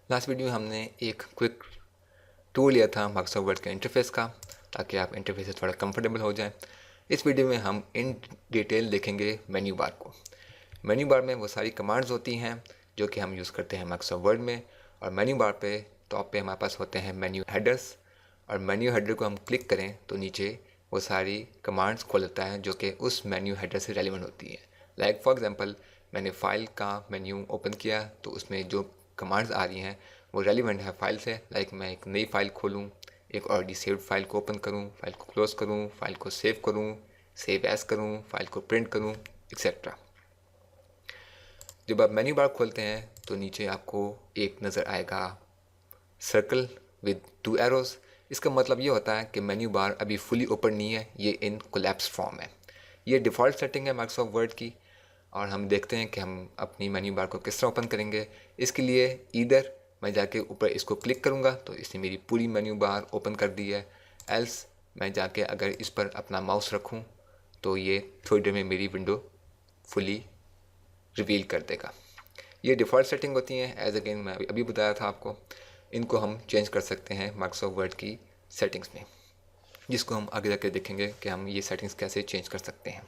Last video में हमने एक क्विक टूर लिया था माइक्रोसॉफ्ट वर्ड के इंटरफेस का, ताकि आप इंटरफेस से थोड़ा कंफर्टेबल हो जाएं। इस वीडियो में हम इन डिटेल देखेंगे मेन्यू बार को। मेन्यू बार में वो सारी कमांड्स होती हैं जो कि हम यूज़ करते हैं माइक्रोसॉफ्ट वर्ड में, और मेन्यू बार पे टॉप पे हमारे पास होते हैं मेन्यू हेडर्स, और मेन्यू हेडर को हम क्लिक करें तो नीचे वो सारी कमांड्स खोल लेता है जो कि उस मेन्यू हेडर से रेलिवेंट होती हैं। लाइक फॉर एग्जांपल, मैंने फ़ाइल का मेन्यू ओपन किया तो उसमें जो कमांड्स आ रही हैं वो रेलिवेंट है फाइल से। लाइक मैं एक नई फाइल खोलूँ, एक ऑलरेडी सेव्ड फाइल को ओपन करूँ, फाइल को क्लोज करूँ, फाइल को सेव करूँ, सेव एज करूँ, फाइल को प्रिंट करूँ, एक्सेट्रा। जब आप मेन्यू बार खोलते हैं तो नीचे आपको एक नज़र आएगा सर्कल विद 2 एरोज। इसका मतलब ये होता है कि मेन्यू बार अभी फुली ओपन नहीं है, ये इन कोलैप्स फॉर्म है। ये डिफ़ॉल्ट सेटिंग है माइक्रोसॉफ्ट वर्ड की, और हम देखते हैं कि हम अपनी मेन्यू बार को किस तरह ओपन करेंगे। इसके लिए ईदर मैं जाके ऊपर इसको क्लिक करूँगा तो इसने मेरी पूरी मेन्यू बार ओपन कर दी है, एल्स मैं जाके अगर इस पर अपना माउस रखूँ तो ये थोड़ी देर में मेरी विंडो फुली रिवील कर देगा। ये डिफ़ॉल्ट सेटिंग होती हैं, एज अगेन मैं अभी बताया था आपको। इनको हम चेंज कर सकते हैं माइक्रोसॉफ्ट वर्ड की सेटिंग्स में, जिसको हम आगे जाके देखेंगे कि हम ये सेटिंग्स कैसे चेंज कर सकते हैं।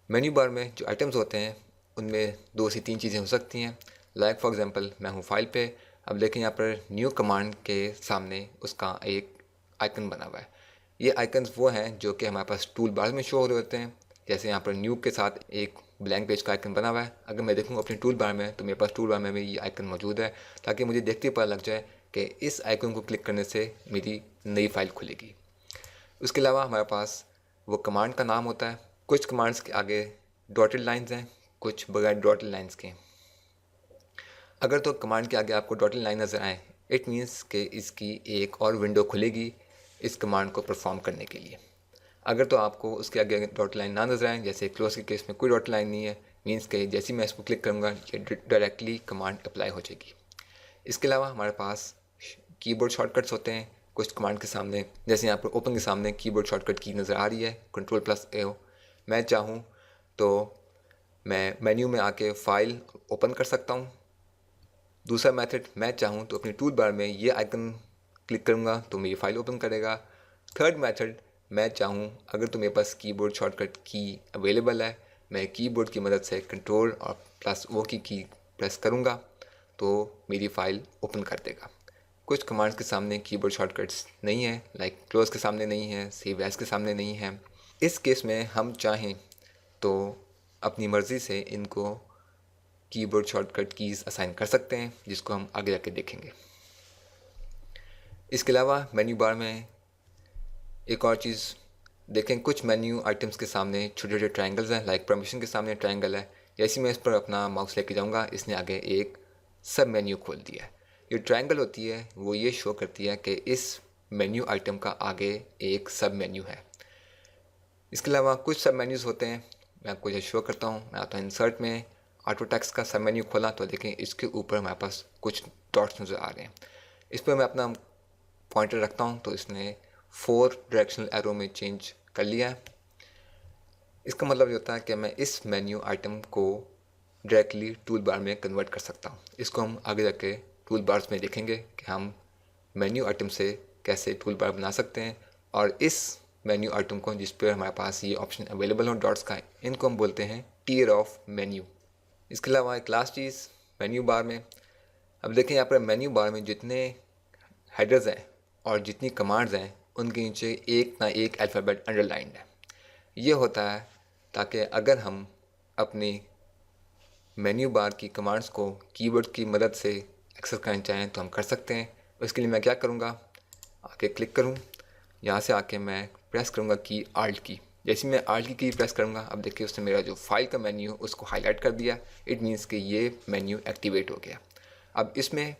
मेन्यू बार में जो आइटम्स होते हैं उनमें 2 से 3 चीज़ें हो सकती हैं। लाइक फॉर एग्जांपल, मैं हूँ फाइल पे, अब देखें यहाँ पर न्यू कमांड के सामने उसका एक आइकन बना हुआ है। ये आइकन्स वो हैं जो कि हमारे पास टूल बार में शो हो रहे होते हैं। जैसे यहाँ पर न्यू के साथ एक ब्लैंक पेज का आइकन बना हुआ है। अगर मैं देखूँ अपने टूल बार में तो मेरे पास टूल बार में भी ये आइकन मौजूद है, ताकि मुझे देखते ही पता लग जाए कि इस आइकन को क्लिक करने से मेरी नई फाइल खुलेगी। उसके अलावा हमारे पास वो कमांड का नाम होता है। कुछ कमांड्स के आगे डॉटेड लाइंस हैं, कुछ बगैर डॉटेड लाइंस के। अगर तो कमांड के आगे आपको डॉटेड लाइन नज़र आए, इट मीन्स कि इसकी एक और विंडो खुलेगी इस कमांड को परफॉर्म करने के लिए। अगर तो आपको उसके आगे डॉटेड लाइन ना नज़र आए, जैसे क्लोज के केस में कोई डॉटेड लाइन नहीं है, मीन्स कि जैसे ही मैं इसको क्लिक करूँगा ये डायरेक्टली कमांड अप्लाई हो जाएगी। इसके अलावा हमारे पास कीबोर्ड शॉर्टकट्स होते हैं कुछ कमांड के सामने। जैसे यहाँ पर ओपन के सामने कीबोर्ड शॉर्टकट की नज़र आ रही है, Ctrl+A। मैं चाहूँ तो मैं मेन्यू में आके फ़ाइल ओपन कर सकता हूँ। दूसरा मेथड, मैं चाहूँ तो अपनी टूल बार में ये आइकन क्लिक करूँगा तो मेरी फ़ाइल ओपन करेगा। थर्ड मेथड, मैं चाहूँ अगर तो मेरे पास कीबोर्ड शॉर्टकट की अवेलेबल है, मैं कीबोर्ड की मदद से Ctrl और +O की प्रेस करूँगा तो मेरी फ़ाइल ओपन कर देगा। कुछ कमांड्स के सामने कीबोर्ड शॉर्टकट्स नहीं है, लाइक क्लोज के सामने नहीं है, सेव एज के सामने नहीं है। इस केस में हम चाहें तो अपनी मर्ज़ी से इनको कीबोर्ड शॉर्टकट कीज़ असाइन कर सकते हैं, जिसको हम आगे जाके देखेंगे। इसके अलावा मेन्यू बार में एक और चीज़ देखें, कुछ मेन्यू आइटम्स के सामने छोटे छोटे ट्रायंगल्स हैं। लाइक परमिशन के सामने ट्रायंगल है, जैसे मैं इस पर अपना माउस लेके जाऊंगा इसने आगे एक सब मेन्यू खोल दिया है। ये ट्रायंगल होती है वो ये शो करती है कि इस मेन्यू आइटम का आगे एक सब मेन्यू है। इसके अलावा कुछ सब मेन्यूज़ होते हैं, मैं आपको ये शो करता हूँ। मैं आता हूँ इंसर्ट में, ऑटो टेक्स्ट का सब मेन्यू खोला तो देखें इसके ऊपर हमारे पास कुछ डॉट्स नज़र आ रहे हैं। इस पर मैं अपना पॉइंटर रखता हूँ तो इसने 4 डायरेक्शनल एरो में चेंज कर लिया है। इसका मतलब ये होता है कि मैं इस मेन्यू आइटम को डायरेक्टली टूल बार में कन्वर्ट कर सकता हूँ। इसको हम आगे जाके टूल बार्स में देखेंगे कि हम मेन्यू आइटम से कैसे टूल बार बना सकते हैं। और इस मेन्यू आइटम को जिस पर हमारे पास ये ऑप्शन अवेलेबल हो डॉट्स का, इनको हम बोलते हैं टियर ऑफ मेन्यू। इसके अलावा एक लास्ट चीज़ मेन्यू बार में, अब देखें यहाँ पर मेन्यू बार में जितने हेडर्स हैं और जितनी कमांड्स हैं उनके नीचे एक ना एक अल्फ़ाबेट अंडरलाइंड है। ये होता है ताकि अगर हम अपनी मेन्यू बार की कमांड्स को कीवर्ड की मदद से एक्सेस करना चाहें तो हम कर सकते हैं। उसके लिए मैं क्या करूँगा, आके क्लिक करूँ, यहाँ से आके मैं प्रेस करूँगा की आल्ट की। जैसे मैं आल्ट की प्रेस करूँगा, अब देखिए उसने मेरा जो फाइल का मेन्यू उसको हाईलाइट कर दिया। इट मीन्स कि ये मेन्यू एक्टिवेट हो गया। अब इसमें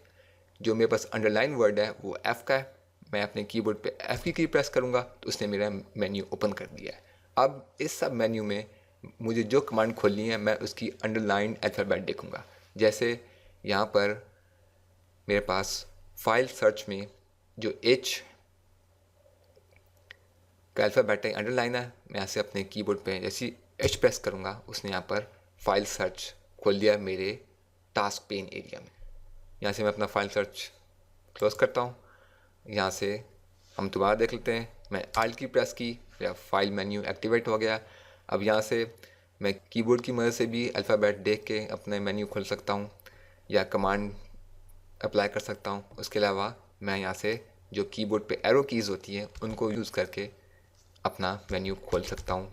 जो मेरे पास अंडरलाइन वर्ड है वो F का है। मैं अपने कीबोर्ड पे F की प्रेस करूँगा तो उसने मेरा मेन्यू ओपन कर दिया है। अब इस सब मेन्यू में मुझे जो कमांड खोलनी है मैं उसकी अंडरलाइन अल्फ़ाबेट देखूँगा। जैसे यहाँ पर मेरे पास फाइल सर्च में जो H का अल्फ़ाबेट है अंडरलाइन है, मैं यहाँ से अपने कीबोर्ड पे जैसे H प्रेस करूँगा उसने यहाँ पर फाइल सर्च खोल दिया मेरे टास्क पेन एरिया में। यहाँ से मैं अपना फाइल सर्च क्लोज करता हूँ। यहाँ से हम दोबारा देख लेते हैं, मैं आल्ट की प्रेस की, या फाइल मेन्यू एक्टिवेट हो गया। अब यहाँ से मैं कीबोर्ड की मदद से भी अल्फ़ाबेट देख के अपने मेन्यू खोल सकता हूँ या कमांड अप्लाई कर सकता हूँ। उसके अलावा मैं यहाँ से जो कीबोर्ड पे एरो कीज़ होती हैं उनको यूज़ करके अपना मेन्यू खोल सकता हूँ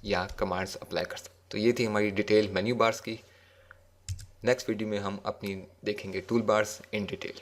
या कमांड्स अप्लाई कर सकता हूँ। तो ये थी हमारी डिटेल मेन्यू बार्स की। नेक्स्ट वीडियो में हम अपनी देखेंगे टूल बार्स इन डिटेल।